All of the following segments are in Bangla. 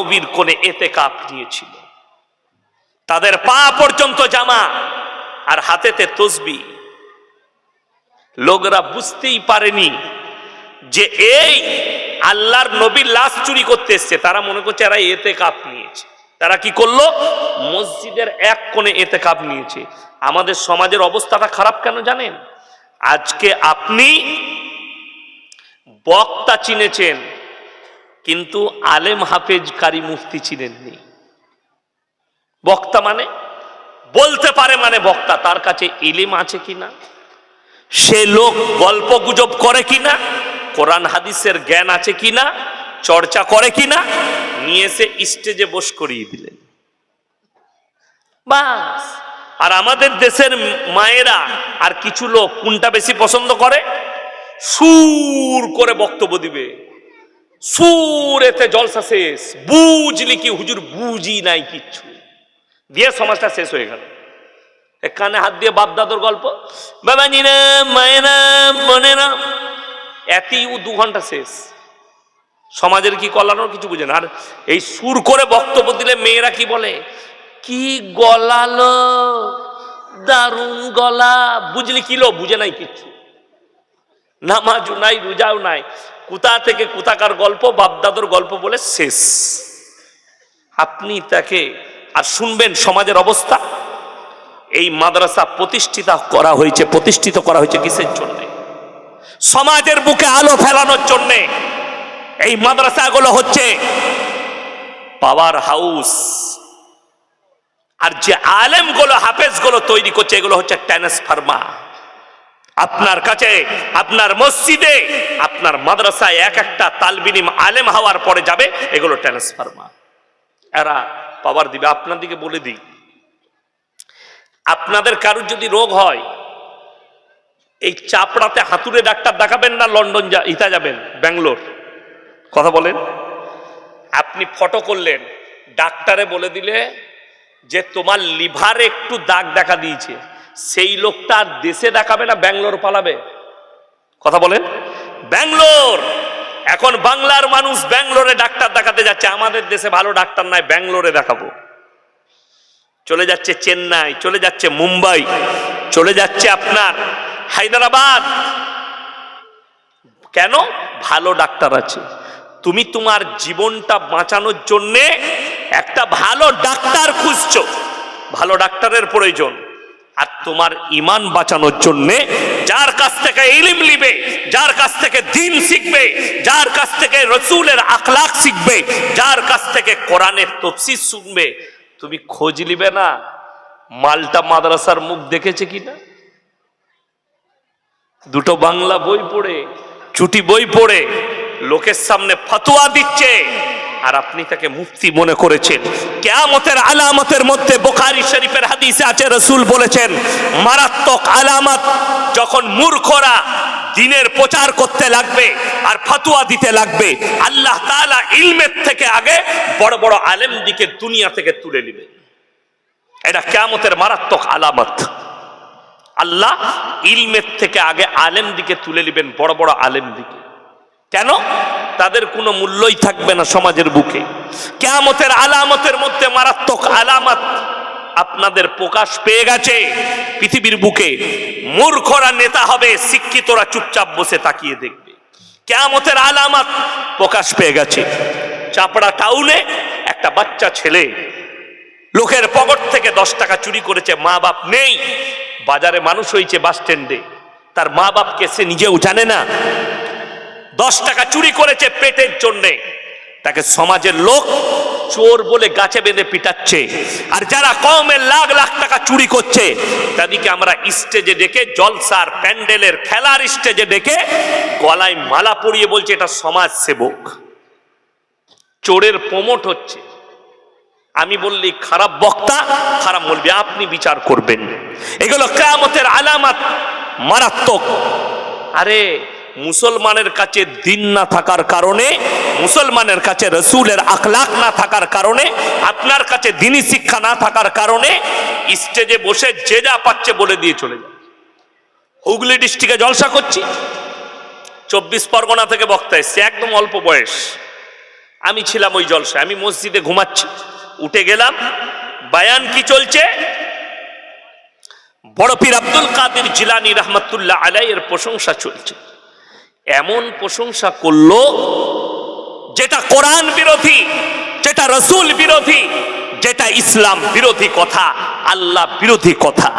নবীর কোণে এতেকাফ নিয়েছিল, তাদের পা পর্যন্ত জামা আর হাতেতে তসবিহ। লোকরা বুঝতেই পারেনি যে এই আল্লাহর নবীর লাশ চুরি করতে এসছে। তারা মনে করছে এরা এতেকাফ নিয়েছে। তারা কি করলো? মসজিদের এক কোণে এতেকাফ নিয়েছে। আমাদের সমাজের অবস্থাটা খারাপ কেন জানেন? আজকে আপনি বক্তা চিনেছেন, কিন্তু আলেম হাফেজ কারি মুফতি চিনেননি। বক্তা মানে বলতে পারে, মানে বক্তা, তার কাছে ইলম আছে কিনা, সে লোক গল্প গুজব করে কিনা, কোরআন হাদিসের জ্ঞান আছে কিনা, চর্চা করে কিনা, নিয়ে এসে স্টেজে বস করিয়ে দিলেন, বাস। আর আমাদের দেশের মায়েরা আর কিছু লোক কোনটা বেশি পছন্দ করে? সুর করে বক্তব্য দিবে, সুর, এতে জলসা শেষ। বুঝলি কি হুজুর? বুঝি নাই কিচ্ছু, দিয়ে সমাজটা শেষ হয়ে গেল। কানে হাত দিয়ে বাপ দাদুর গল্প, বাবাজিরা, মায়েরা, বোনেরা, এতই 2 ঘন্টা শেষ। সমাজের কি কল্যাণ কিছু বুঝে না। আর এই সুর করে বক্তব্য দিলে মেয়েরা কি বলে? কি গলালো, দারুণ গলা। বুঝলি কি লো? বুঝে নাই কিচ্ছু, নামাজও নাই, রোজাও নাই, কোথা থেকে কোথাকার গল্প, বাপ দাদুর গল্প বলে শেষ। আপনি তাকে আর শুনবেন? সমাজের অবস্থা। এই মাদ্রাসা প্রতিষ্ঠিত করা হয়েছে কিসের জন্য? সমাজের বুকে আলো ফেলানোর জন্য। এই মাদ্রাসাগুলো হচ্ছে পাওয়ার হাউস। আর যে আলেমগুলো, হাফেজগুলো তৈরি করছে, এগুলো হচ্ছে ট্রান্সফরমার। আপনার কাছে, আপনার মসজিদে, আপনার মাদ্রাসায় এক একটা তালবিলিম আলেম হওয়ার পরে যাবে, এগুলো ট্রান্সফরমার। এরা পাওয়ার দিবে। আপনাদেরকে বলে দিই, আপনাদের কারুর যদি রোগ হয়, এই চাপড়াতে হাতুড়ে ডাক্তার দেখাবেন না লন্ডন যাবেন, ব্যাঙ্গালোর? কথা বলেন। আপনি ফটো করলেন, ডাক্তারে বলে দিলে যে তোমার লিভারে একটু দাগ দেখা দিয়েছে, সেই লোকটা আর দেশে দেখাবে না, ব্যাঙ্গালোর পালাবে? কথা বলেন। ব্যাঙ্গালোর, এখন বাংলার মানুষ ব্যাঙ্গালোরে ডাক্তার দেখাতে যাচ্ছে। আমাদের দেশে ভালো ডাক্তার নাই, ব্যাঙ্গালোরে দেখাবো। চলে যাচ্ছে চেন্নাই, চলে যাচ্ছে মুম্বাই, চলে যাচ্ছে আপনার হায়দ্রাবাদ। কেন? ভালো ডাক্তার আছে। তুমি তোমার জীবনটা বাঁচানোর জন্যে একটা ভালো ডাক্তার খুঁজছো, ভালো ডাক্তারের প্রয়োজন। আর তোমার ঈমান বাঁচানোর জন্যে যার কাছ থেকে ইলম নিবে, যার কাছ থেকে দ্বীন শিখবে, যার কাছ থেকে রাসূলের আখলাক শিখবে, যার কাছ থেকে কোরআনের তাফসীর শুনবে, তুমি খোঁজ নিবে না মালটা মাদ্রাসার মুখ দেখেছে কিনা? দুটো বাংলা বই পড়ে, চুটি বই পড়ে লোকের সামনে ফতোয়া দিচ্ছে, আর আপনি তাকে মুফতি মনে করেছেন। কিয়ামতের আলামতের মধ্যে বুখারী শরীফের হাদিসে আছে, রাসূল বলেছেন মারাত্মক আলামত, যখন মূর্খরা দ্বীনের প্রচার করতে লাগবে আর ফতোয়া দিতে লাগবে, আল্লাহ তাআলা ইলমের থেকে আগে বড় বড় আলেমদিকে দুনিয়া থেকে তুলে নেবে। এটা কিয়ামতের মারাত্মক আলামত। আল্লাহ ইলমের থেকে আগে আলেমদিকে তুলে নেবেন, বড় বড় আলেমদিকে। কেন? তাদের কোনো মূল্যই থাকবে না সমাজের বুকে। কিয়ামতের আলামতের মধ্যে মারাত্মক আলামত আপনাদের প্রকাশ পেয়ে গেছে পৃথিবীর বুকে। মূর্খরা নেতা হবে, শিক্ষিতরা চুপচাপ বসে তাকিয়ে দেখবে। কিয়ামতের আলামত প্রকাশ পেয়ে গেছে। চাপড়া টাউনে একটা বাচ্চা ছেলে লোকের পকেট থেকে 10 টাকা চুরি করেছে, মা বাপ নেই, বাজারে মানুষ হয়েছে, বাস স্ট্যান্ডে, তার মা বাপকে সে নিজেও জানে না। 10 টাকা চুরি করেছে পেটের জন্যে, তাকে সমাজের লোক চোর বলে গাছে বেঁধে পিটাচ্ছে। আর যারা কওমের লাখ লাখ টাকা চুরি করছে, তাদেরকে আমরা স্টেজে ডেকে, জলসার প্যান্ডেলের খেলার স্টেজে ডেকে গলায় মালা পরিয়ে বলছে এটা সমাজ সেবক। চোরের প্রমোট হচ্ছে। আমি বললি খারাপ বক্তা, খারাপ বলবি, আপনি বিচার করবেন। এগুলো কিয়ামতের আলামত, মারাত্মক। আরে মুসলমানের কাছে দ্বীন না থাকার কারণে, মুসলমানের কাছে রাসূলের আখলাক না থাকার কারণে, আপনার কাছে দ্বীনি শিক্ষা না থাকার কারণে স্টেজে বসে যে যা পাচ্ছে বলে দিয়ে চলে যায়। হুগলি ডিস্ট্রিক্টে জলসা করছি, 24 পরগনা থেকে বক্তা এসছে, একদম অল্প বয়স। আমি ছিলাম ওই জলসায়, আমি মসজিদে ঘুমাচ্ছি, উঠে গেলাম, বায়ান কি চলছে? বড় পীর আব্দুল কাদের জিলানী রহমাতুল্লাহ আলাইহির প্রশংসা চলছে। এমন প্রশংসা করলো যেটা কোরআন বিরোধী, যেটা রসুল বিরোধী, যেটা ইসলাম বিরোধী কথা, আল্লাহ বিরোধী কথা।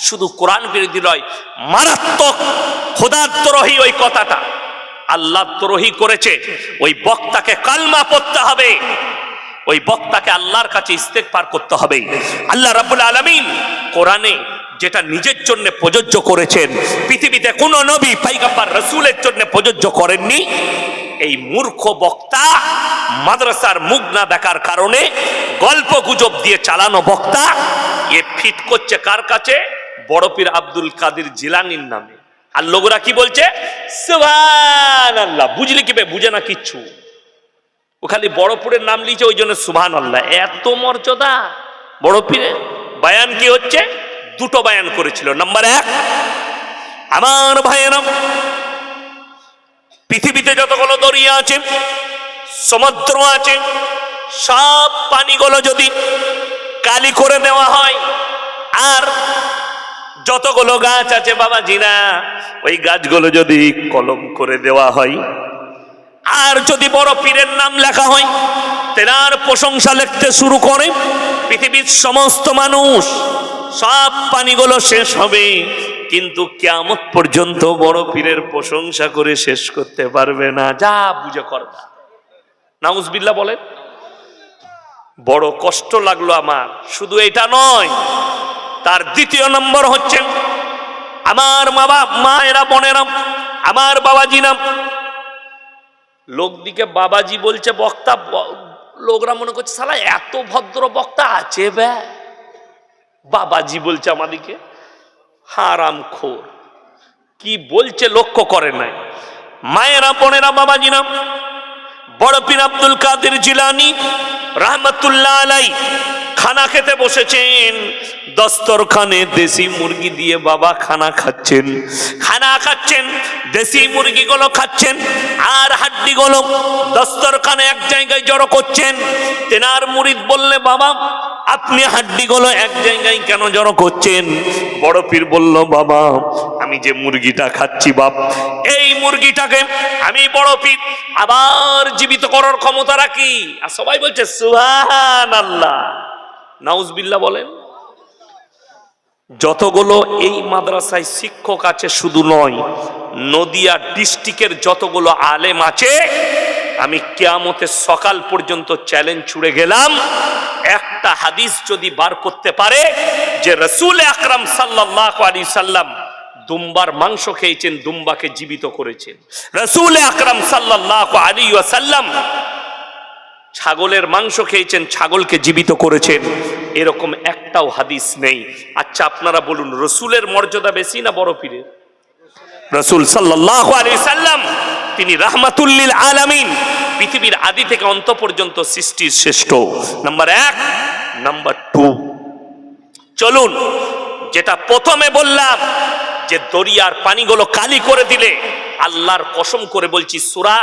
শুধু কোরআন বিরোধী নয়, মারাত্মক খোদাদ্রোহী ওই কথাটা। আল্লাহ দ্রোহী করেছে, ওই বক্তাকে কালমা পড়তে হবে, ওই বক্তাকে আল্লাহর কাছে ইস্তেগফার করতে হবে। আল্লাহ রাব্বুল আলামিন কোরআনে যেটা নিজের জন্য প্রযোজ্য করেছেন, পৃথিবীতে কোন নবী পয়গম্বর রাসূলের জন্য প্রযোজ্য করেননি। এই মূর্খ বক্তা মাদ্রাসার মুখ না দেখার কারণে গল্প গুজব দিয়ে চালানো বক্তা এ ফিট করছে কার কাছে? বড় পীর আব্দুল কাদের জিলানীর নামে। আর লোকরা কি বলছে? সুবহানাল্লাহ। বুঝলি কি? বুঝে না কিচ্ছু। ও খালি বড় পীরের নাম লিখছে, ওই জন্য সুবহানাল্লাহ। এত মর্যাদা বড় পীরের। বায়ান কি হচ্ছে? দুটো বায়ান করেছিল। নাম্বার 1, আমার ভাইয়েরা, পৃথিবীতে যতগুলো দরিয়া আছে, সমুদ্র আছে, সব পানিগুলো যদি কালি করে দেওয়া হয়, আর যতগুলো গাছ আছে বাবাজি না, ওই গাছগুলো যদি কলম করে দেওয়া হয়, আর যদি বড় পীরের নাম লেখা হয়, তেনার প্রশংসা লিখতে শুরু করে, পৃথিবীর সমস্ত মানুষ, সব পানিগুলো শেষ হবে, কিন্তু কিয়ামত পর্যন্ত বড় পীরের প্রশংসা করে শেষ করতে পারবে না। যা বুঝে করবা। নাউজুবিল্লাহ বলেন। বড় কষ্ট লাগলো আমার। শুধু এটা নয়, তার দ্বিতীয় নম্বর হচ্ছে, আমার মায়েরা, বোনেরা, আমার বাবাজি নাম, লোকদিকে বাবাজি বলছে বক্তা, লোকরা মনে করছে শালা এত ভদ্র বক্তা আছে বে, বাবাজি বলছে আমাদিকে। হারামখোর। কি বলছে লক্ষ্য করে নাই। মায়েরা, বোনেরা, বাবাজি নাম, বড় পীর আব্দুল কাদের জিলানী রহমাতুল্লাহ আলাইহি খানা খেতে বসেছেন। দস্তরখানে দেশি মুরগি দিয়ে বাবা খানা খাচ্ছেন, খানা খাচ্ছেন, দেশি মুরগিগুলো খাচ্ছেন, আর হাড্ডিগুলো দস্তরখানে এক জায়গায় জড়ো করছেন। তেনার মুরিদ বললে, বাবা আপনি হাড্ডিগুলো এক জায়গায় কেন জড়ো করছেন? বড় পীর বলল, বাবা আমি যে মুরগিটা খাচ্ছি বাপ, এই মুরগিটাকে আমি বড় পীর আবার জীবিত করার ক্ষমতা রাখি। আর সবাই বলছে সুবহানাল্লাহ। নাউজুবিল্লাহ বলেন। যতগুলো এই মাদ্রাসায় শিক্ষক আছে শুধু নয়, নদিয়া ডিস্ট্রিক্টের যতগুলো আলেম আছে, আমি কিয়ামতের সকাল পর্যন্ত চ্যালেঞ্জ ছুড়ে গেলাম, একটা হাদিস যদি বার করতে পারে যে রাসূল আকরাম সাল্লাল্লাহু আলাইহি সাল্লাম দুম্বার মাংস খেয়েছেন, দুম্বাকে জীবিত করেছেন, রাসূল আকরাম সাল্লাল্লাহু আলাইহি ওয়াসাল্লাম ছাগলের মাংস খেয়েছেন, ছাগলকে জীবিত করেছেন, এরকম একটাও হাদিস নেই। আচ্ছা আপনারা বলুন, রসুলের মর্যাদা বেশি না বড় পীরের? রসুল সাল্লাল্লাহু আলাইহি সাল্লাম তিনি রাহমাতুল লিল আলামিন, পৃথিবীর আদি থেকে অন্ত পর্যন্ত সৃষ্টির শ্রেষ্ঠ। নাম্বার 1। নাম্বার 2, চলুন যেটা প্রথমে বললাম যে দরিয়ার পানিগুলো কালি করে দিলে, আল্লাহর কসম করে বলছি, সূরা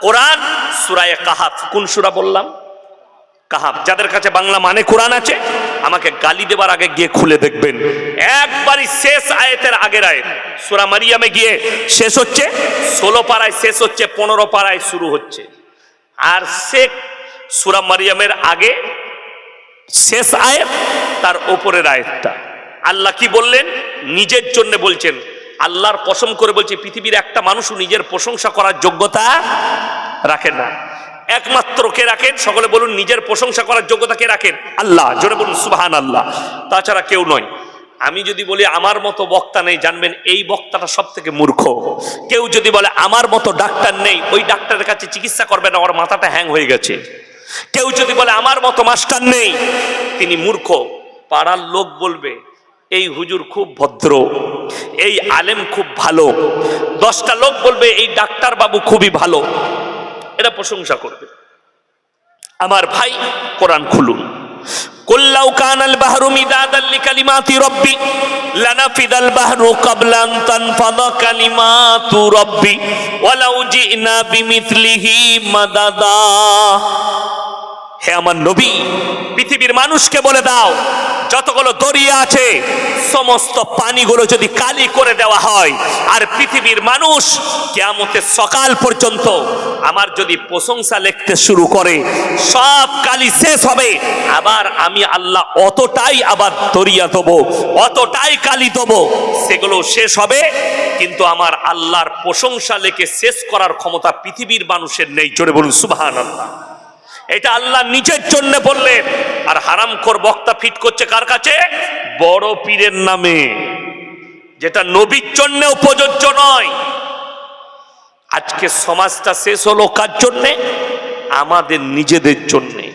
কোরআন সূরা কাহাফ। কোন সূরা বললাম? কাহাফ। যাদের কাছে বাংলা মানে কোরআন আছে, আমাকে গালি দেবার আগে গিয়ে খুলে দেখবেন, একবারই শেষ আয়াতের আগের আয়াত সূরা মারিয়ামে গিয়ে শেষ হচ্ছে, 16 পারায় শেষ হচ্ছে, 15 পারায় শুরু হচ্ছে। আর শেখ সূরা মারিয়ামের আগে শেষ আয়াত, তার উপরের আয়াতটা আল্লাহ কি বললেন? নিজের জন্য বলছেন। আল্লাহর কসম করে বলছে, পৃথিবীর একটা মানুষও নিজের প্রশংসা করার যোগ্যতা রাখেন না। একমাত্র কে রাখেন? সকলে বলুন, নিজের প্রশংসা করার যোগ্যতা কে রাখেন? আল্লাহ। জোরে বলুন সুবহানাল্লাহ। তাছাড়া কেউ নয়। আমি যদি বলি আমার মতো বক্তা নেই, জানবেন এই বক্তাটা সব থেকে মূর্খ। কেউ যদি বলে আমার মতো ডাক্তার নেই, ওই ডাক্তারের কাছে চিকিৎসা করবেন, ওর মাথাটা হ্যাং হয়ে গেছে। কেউ যদি বলে আমার মতো মাস্টার নেই, তিনি মূর্খ। পাড়ার লোক বলবে এই হুজুর খুব ভদ্র, এই আলেম খুব ভালো। 10টা লোক বলবে এই ডাক্তার বাবু খুবই ভালো, এটা প্রশংসা করবে। আমার ভাই, কোরআন খুলুন, কুল লাউ কানাল বাহরু মিদাদাল লিকালিমাতি রাব্বি লানাফিদাল বাহরু ক্বাবলা আন তানফাদা কালিমাতু রাব্বি ওয়ালাউ জিনা বিমিথলিহি মাদাদা। হে আমার নবী, পৃথিবীর মানুষকে বলে দাও, যতগুলো দরিয়া আছে সমস্ত পানিগুলো যদি কালি করে দেওয়া হয়, আর পৃথিবীর মানুষ কিয়ামতের সকাল পর্যন্ত আমার যদি প্রশংসা লিখতে শুরু করে, সব কালি শেষ হবে, আবার আমি আল্লাহ অতটাই আবার দরিয়া দেবো, অতটাই কালি দেবো, সেগুলো শেষ হবে, কিন্তু আমার আল্লাহর প্রশংসা লিখে শেষ করার ক্ষমতা পৃথিবীর মানুষের নেই। জোরে বলুন সুবহানাল্লাহ। এটা আল্লাহ নিজের জন্য বললেন, আর হারামখোর বক্তা ফিট করছে কার কাছে? বড় পীরের নামে, যেটা নবীর জন্য প্রযোজ্য নয়। আজকে সমাজটা শেষ হলো কার জন্যে? আমাদের নিজেদের জন্যে।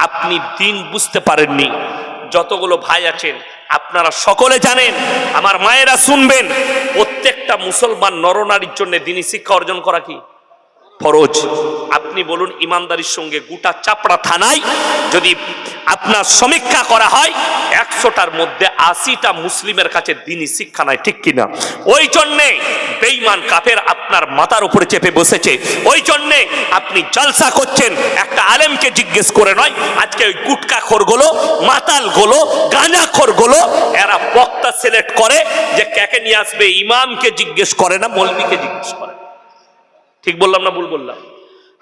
আপনি দিন বুঝতে পারেননি। যতগুলো ভাই আছেন আপনারা সকলে জানেন, আমার মায়েরা শুনবেন, প্রত্যেকটা মুসলমান নরনারীর জন্য দিনী শিক্ষা অর্জন করা কি ফরজ। আপনি বলুন, ইমানদারির সঙ্গে গোটা চাপড়া থানায় যদি আপনার সমীক্ষা করা হয়, 100টার মধ্যে 80টা মুসলিমের কাছে দিনী শিক্ষা নাই, ঠিক কিনা? ওই জন্যে বেঈমান কাফের আপনার মাথার উপরে চেপে বসেছে। ওই জন্যে আপনি জলসা করছেন, একটা আলেমকে জিজ্ঞেস করে নয়। আজকে ওই গুটকা খোরগুলো, মাতালগুলো, গাঁজাখোরগুলো, এরা বক্তা সিলেক্ট করে যে কাকে নিয়ে আসবে, ইমামকে জিজ্ঞেস করে না, মৌলবীকে জিজ্ঞেস করে। ঠিক বললাম না ভুল বললাম?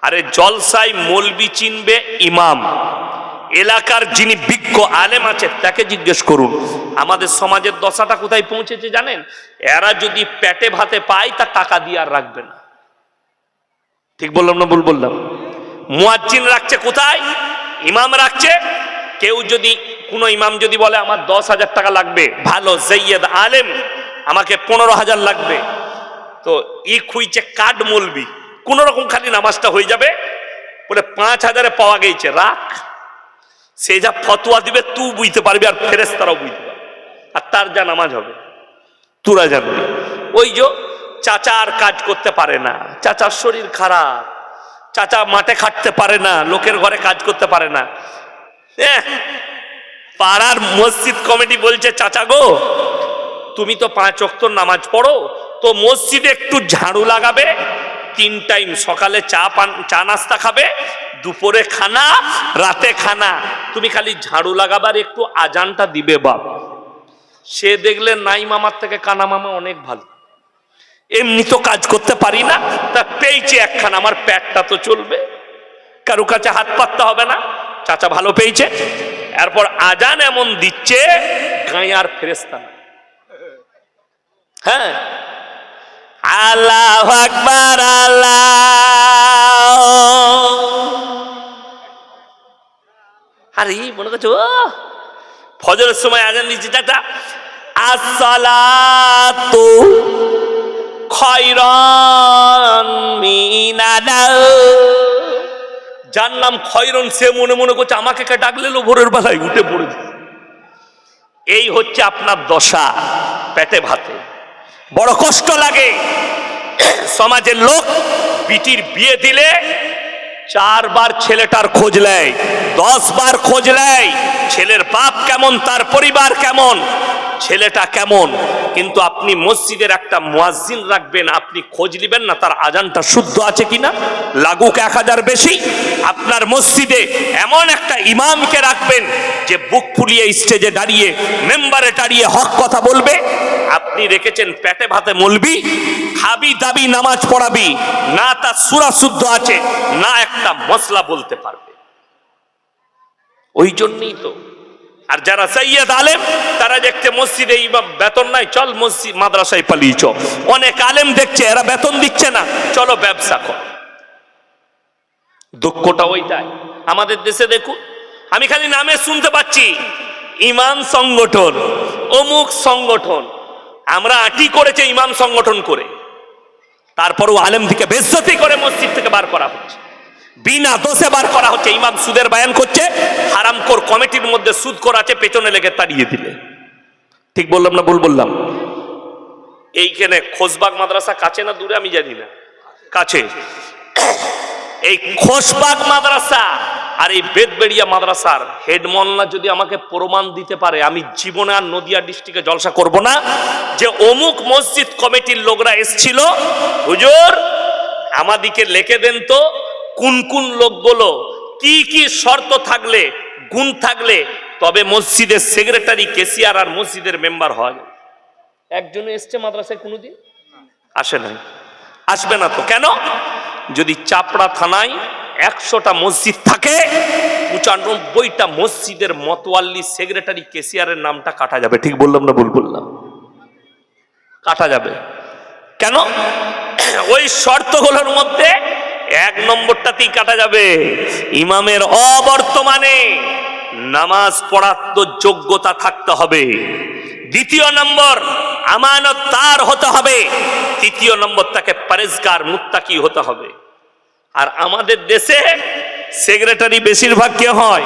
আরে জলসায় মৌলবি চিনবে ইমাম, এলাকার যিনি বিজ্ঞ আলেম আছে তাকে জিজ্ঞেস করুন। আমাদের সমাজের দশাটা কোথায় পৌঁছেছে জানেন? এরা যদি পেটে ভাতে পায় তা টাকা দিয়ে আর রাখবে না। ঠিক বললাম না ভুল বললাম? মুয়াজ্জিন রাখছে কোথায়? ইমাম রাখছে। কেউ যদি, কোনো ইমাম যদি বলে আমার 10,000 টাকা লাগবে, ভালো সৈয়দ আলেম, আমাকে 15,000 লাগবে, তো ই খুঁজছে কাঠ মলবি, কোন রকম খালি নামাজটা হয়ে যাবে, বলে 5,000-এ পাওয়া গেছে, রাখ। সে যা ফতোয়া দিবে তুই বুঝতে পারবি, আর ফেরেশতারাও বুঝতে পারবে, আর তার যা নামাজ হবে তোরা জানবি। ওই যে চাচা আর কাজ করতে পারে না, চাচার শরীর খারাপ, চাচা মাঠে খাটতে পারে না, লোকের ঘরে কাজ করতে পারে না। পাড়ার মসজিদ কমিটি বলছে, চাচা গো তুমি তো 5 ওয়াক্ত নামাজ পড়ো, তো মসজিদে একটু ঝাড়ু লাগাবে, 3 টাইম, সকালে চা নাস্তা খাবে, দুপুরে খানা, রাতে খানা, তুমি খালি ঝাড়ু লাগাবার একটু আজানটা দিবে বাপ। সে দেখলে নাই মামার থেকে কানা মামা অনেক ভালো, এমনি তো কাজ করতে পারি না, তা পেয়েছে একখানা, আমার পেটটা তো চলবে, কারো কাছে হাত পাততে হবে না, চাচা ভালো পেয়েছে। এরপর আজান এমন দিচ্ছে গায়ে আর ফেরেশতা না। হ্যাঁ, আল্লাহু আকবার, আল্লাহ। আরে মনে করছো ফজরের সময় আজান দিচ্ছে, চাচা আসসালাতু খায়রান মিনান, যার নাম খয়রন সে মনে মনে করছে আমাকে কে ডাকলে ভোরের বেলায় উঠে পড়েছে। এই হচ্ছে আপনার দশা, পেটে ভাতে। বড় কষ্ট লাগে। সমাজের লোক বিটির বিয়ে দিলে 4 বার ছেলেটার খোঁজ নেয়, 10 বার খোঁজ নেয়, ছেলের বাপ কেমন, তার পরিবার কেমন, ছেলেটা কেমন। কিন্তু আপনি মসজিদের একটা মুয়াজ্জিন রাখবেন, আপনি খোঁজ নেবেন না তার আজানটা শুদ্ধ আছে কিনা, লাগুক 1000 বেশি। আপনার মসজিদে এমন একটা ইমামকে রাখবেন যে বুক ফুলিয়ে স্টেজে দাঁড়িয়ে, মেম্বারে দাঁড়িয়ে হক কথা বলবে। আপনি রেখেছেন পেটে ভাতে মলবি, খাবি দাবি নামাজ পড়াবি না, তার সূরা শুদ্ধ আছে না, একটা মশলা বলতে পারবে। ওই জন্যই তো। আর যারা সৈয়দ আলেম তারা দেখতে মসজিদে ইমাম বেতন নাই, চল মসজিদ মাদ্রাসায় পালিয়ে চল। অনেক আলেম দেখছে এরা বেতন দিচ্ছে না, চলো ব্যবসা কর। দুঃখটা ওইটাই। আমাদের দেশে দেখুন, আমি খালি নামে শুনতে পাচ্ছি ইমাম সংগঠন, অমুক সংগঠন। আমরা আটি করেছে ইমাম সংগঠন করে, তারপরও আলেম থেকে বেজ্জতি করে মসজিদ থেকে বার করা হচ্ছে, বিনা দোষে বার করা হচ্ছে। ইমাম সুদের বয়ান করছে, হারামখোর কমিটির মধ্যে সুদখোর আছে, পেছনে লেগে তাড়িয়ে দিলে। ঠিক বললাম না ভুল বললাম? এইখানে খোসবাগ মাদ্রাসা কাছে না দূরে আমি জানি না, কাছে। এই খোশবাগ মাদ্রাসা আর এই বেদবেড়িয়া মাদ্রাসার হেড মোল্লা যদি আমাকে প্রমাণ দিতে পারে, আমি জীবনে আর নদিয়া ডিস্ট্রিক্টে জলসা করব না। যে অমুক মসজিদ কমিটির লোকরা এসেছিল, হুজুর আমাদিকে লিখে দেন তো কোন কোন লোকগুলো কি কি শর্ত থাকলে, গুণ থাকলে তবে মসজিদের সেক্রেটারি, কেসিয়ার আর মসজিদের মেম্বার হয়। একজন এসছে মাদ্রাসায় কোনোদিন? আসে নাই, আসবে না তো। কেন? যদি চাপড়া থানায় 100টা মসজিদ থাকে, 95টা মসজিদের মতওয়াল্লি, সেক্রেটারি, কেসিয়ারের নামটা কাটা যাবে। ঠিক বললাম না ভুল বললাম? কাটা যাবে। কেন? ওই শর্তগুলোর মধ্যে 1 নম্বরটাতেই কাটা যাবে, ইমামের অবর্তমানে নামাজ পড়ার তো যোগ্যতা থাকতে হবে। 2 নম্বর, আমানত তার হতে হবে। 3 নম্বর, তাকে পরেজগার মুত্তাকি হতে হবে। আর আমাদের দেশে সেক্রেটারি বেশিরভাগ কে হয়?